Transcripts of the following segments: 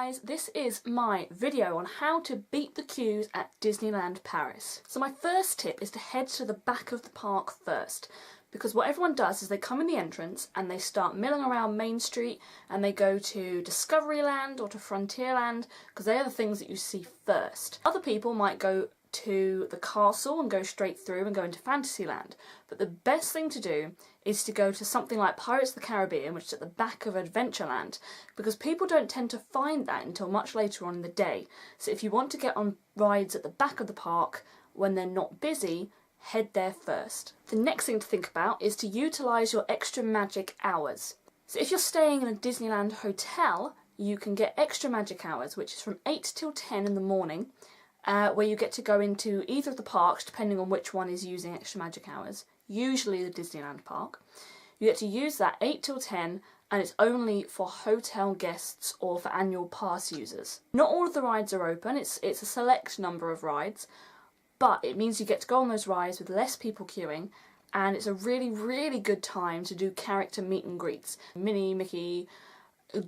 guys, this is my video on how to beat the queues at Disneyland Paris. So my first tip is to head to the back of the park first, because what everyone does is they come in the entrance and they start milling around Main Street and they go to Discoveryland or to Frontierland because they are the things that you see first. Other people might go to the castle and go straight through and go into Fantasyland, but the best thing to do is to go to something like Pirates of the Caribbean, which is at the back of Adventureland, because people don't tend to find that until much later on in the day. So if you want to get on rides at the back of the park when they're not busy, head there first. The next thing to think about is to utilise your extra magic hours. So if you're staying in a Disneyland hotel, you can get extra magic hours, which is from 8 till 10 in the morning, where you get to go into either of the parks, depending on which one is using extra magic hours, usually the Disneyland park. You get to use that 8 till 10, and it's only for hotel guests or for annual pass users. Not all of the rides are open, it's a select number of rides, but it means you get to go on those rides with less people queuing, and it's a really, really good time to do character meet and greets. Minnie, Mickey,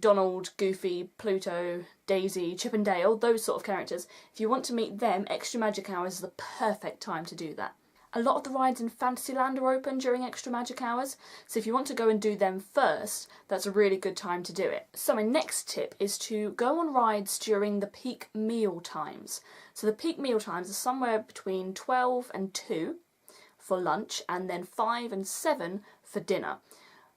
Donald, Goofy, Pluto, Daisy, Chip and Dale, those sort of characters. If you want to meet them, extra magic hours is the perfect time to do that. A lot of the rides in Fantasyland are open during extra magic hours, so if you want to go and do them first, that's a really good time to do it. So my next tip is to go on rides during the peak meal times. So the peak meal times are somewhere between 12 and 2 for lunch, and then 5 and 7 for dinner.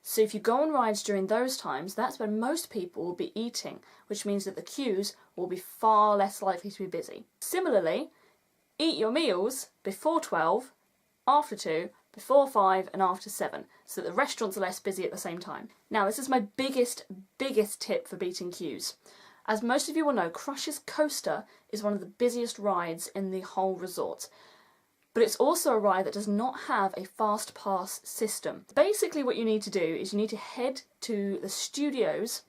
So if you go on rides during those times, that's when most people will be eating, which means that the queues will be far less likely to be busy. Similarly, eat your meals before 12, after 2, before 5 and after 7, so that the restaurants are less busy at the same time. Now this is my biggest tip for beating queues. As most of you will know, Crush's Coaster is one of the busiest rides in the whole resort. But it's also a ride that does not have a fast pass system. Basically what you need to do is you need to head to the studios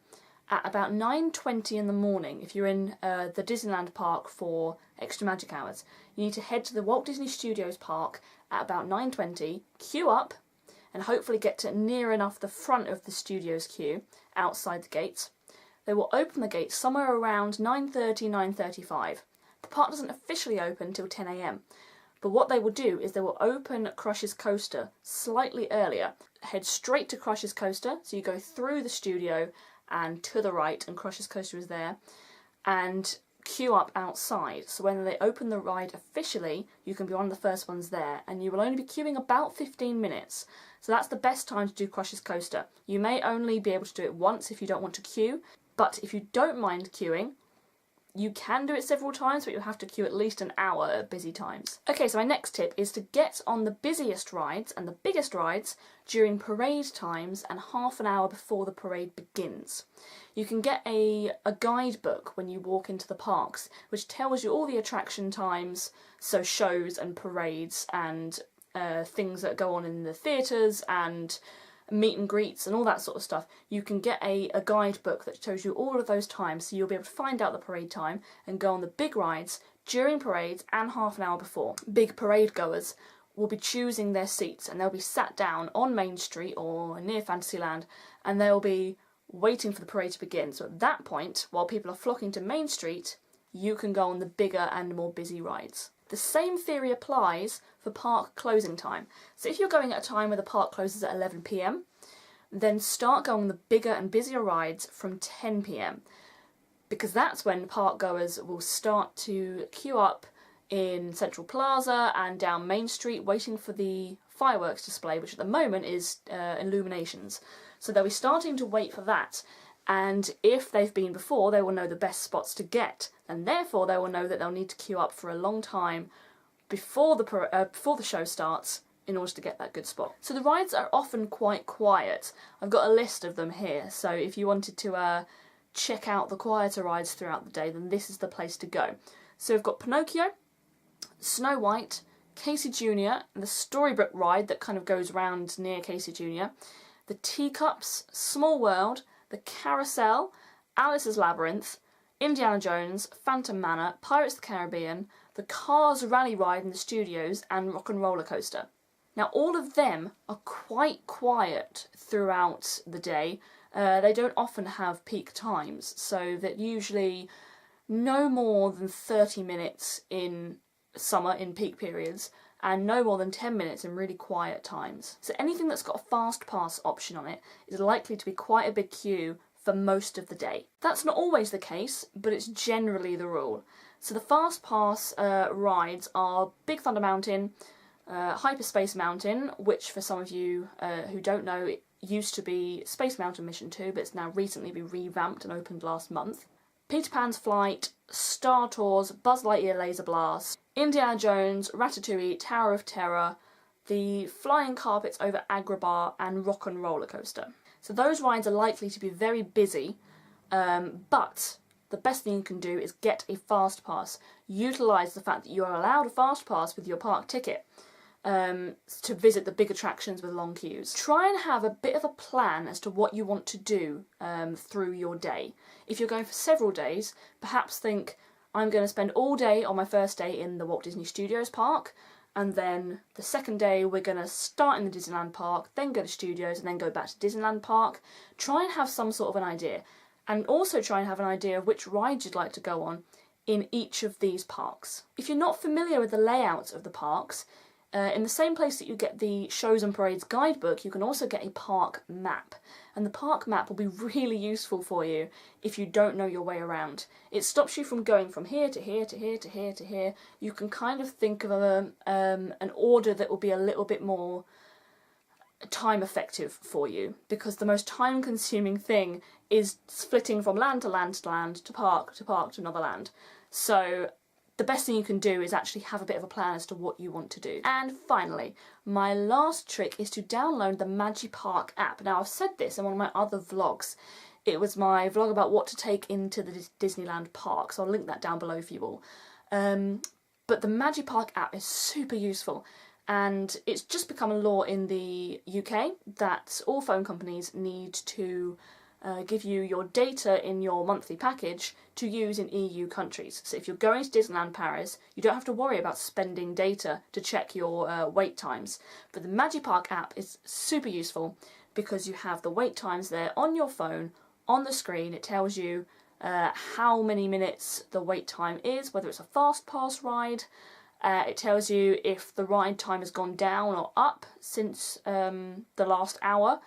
at about 9:20 in the morning if you're in the Disneyland park for extra magic hours. You need to head to the Walt Disney Studios park at about 9:20, queue up, and hopefully get to near enough the front of the studios queue outside the gates. They will open the gates somewhere around 9:30, 9:35. The park doesn't officially open till 10 AM. But what they will do is they will open Crush's Coaster slightly earlier. Head straight to Crush's Coaster, so you go through the studio and to the right, and Crush's Coaster is there, and queue up outside. So when they open the ride officially, you can be one of the first ones there, and you will only be queuing about 15 minutes. So that's the best time to do Crush's Coaster. You may only be able to do it once if you don't want to queue, but if you don't mind queuing, you can do it several times, but you'll have to queue at least an hour at busy times. Okay, so my next tip is to get on the busiest rides and the biggest rides during parade times and half an hour before the parade begins. You can get a guidebook when you walk into the parks, which tells you all the attraction times, so shows and parades and things that go on in the theatres and meet and greets and all that sort of stuff. You can get a guidebook that shows you all of those times, so you'll be able to find out the parade time and go on the big rides during parades and half an hour before. Big parade goers will be choosing their seats, and they'll be sat down on Main Street or near Fantasyland, and they'll be waiting for the parade to begin. So at that point, while people are flocking to Main Street, you can go on the bigger and more busy rides. The same theory applies for park closing time. So if you're going at a time where the park closes at 11 PM, then start going on the bigger and busier rides from 10 PM, because that's when park goers will start to queue up in Central Plaza and down Main Street waiting for the fireworks display, which at the moment is Illuminations. So they'll be starting to wait for that. And if they've been before, they will know the best spots to get, and therefore they will know that they'll need to queue up for a long time before the show starts in order to get that good spot. So the rides are often quite quiet. I've got a list of them here, so if you wanted to check out the quieter rides throughout the day, then this is the place to go. So we've got Pinocchio, Snow White, Casey Jr., and the Storybook ride that kind of goes round near Casey Jr., the Teacups, Small World, the Carousel, Alice's Labyrinth, Indiana Jones, Phantom Manor, Pirates of the Caribbean, the Cars Rally Ride in the studios, and Rock and Roller Coaster. Now all of them are quite quiet throughout the day, they don't often have peak times, so that usually no more than 30 minutes in summer in peak periods and no more than 10 minutes in really quiet times. So anything that's got a fast pass option on it is likely to be quite a big queue for most of the day. That's not always the case, but it's generally the rule. So the fast pass rides are Big Thunder Mountain, Hyperspace Mountain, which for some of you who don't know, it used to be Space Mountain Mission 2, but it's now recently been revamped and opened last month. Peter Pan's Flight, Star Tours, Buzz Lightyear Laser Blast, Indiana Jones, Ratatouille, Tower of Terror, the Flying Carpets over Agrabah, and Rock and Roller Coaster. So those rides are likely to be very busy, but the best thing you can do is get a fast pass. Utilise the fact that you are allowed a fast pass with your park ticket to visit the big attractions with long queues. Try and have a bit of a plan as to what you want to do through your day. If you're going for several days, perhaps think, I'm going to spend all day on my first day in the Walt Disney Studios park, and then the second day we're going to start in the Disneyland park, then go to Studios, and then go back to Disneyland park. Try and have some sort of an idea, and also try and have an idea of which rides you'd like to go on in each of these parks. If you're not familiar with the layout of the parks, in the same place that you get the Shows and Parades guidebook, you can also get a park map. And the park map will be really useful for you if you don't know your way around. It stops you from going from here to here to here to here to here. You can kind of think of an order that will be a little bit more time effective for you, because the most time consuming thing is splitting from land to land to land to park to another land. So the best thing you can do is actually have a bit of a plan as to what you want to do. And finally, my last trick is to download the Magipark app. Now, I've said this in one of my other vlogs. It was my vlog about what to take into the Disneyland park, so I'll link that down below for you all. But the Magipark app is super useful, and it's just become a law in the UK that all phone companies need to give you your data in your monthly package to use in EU countries. So if you're going to Disneyland Paris, you don't have to worry about spending data to check your wait times. But the Magipark app is super useful because you have the wait times there on your phone, on the screen. It tells you how many minutes the wait time is, whether it's a fast pass ride. It tells you if the ride time has gone down or up since the last hour.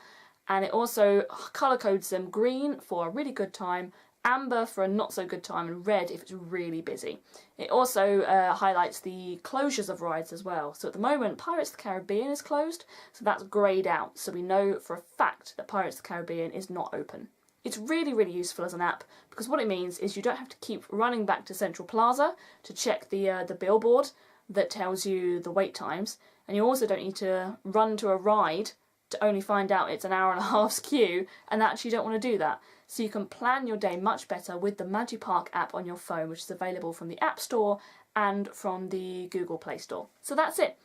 And it also colour codes them: green for a really good time, amber for a not so good time, and red if it's really busy. It also highlights the closures of rides as well. So at the moment, Pirates of the Caribbean is closed, so that's greyed out. So we know for a fact that Pirates of the Caribbean is not open. It's really, really useful as an app, because what it means is you don't have to keep running back to Central Plaza to check the billboard that tells you the wait times, and you also don't need to run to a ride to only find out it's an hour and a half's queue, and actually you don't want to do that. So you can plan your day much better with the Magipark app on your phone, which is available from the App Store and from the Google Play Store. So that's it.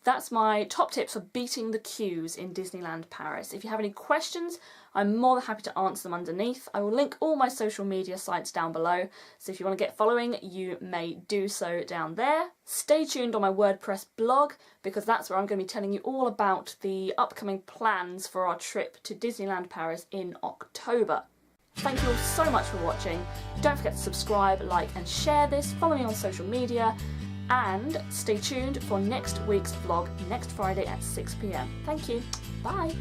That's my top tips for beating the queues in Disneyland Paris. If you have any questions, I'm more than happy to answer them underneath. I will link all my social media sites down below, so if you want to get following, you may do so down there. Stay tuned on my WordPress blog, because that's where I'm going to be telling you all about the upcoming plans for our trip to Disneyland Paris in October. Thank you all so much for watching. Don't forget to subscribe, like and share this. Follow me on social media. And stay tuned for next week's vlog next Friday at 6 PM. Thank you. Bye.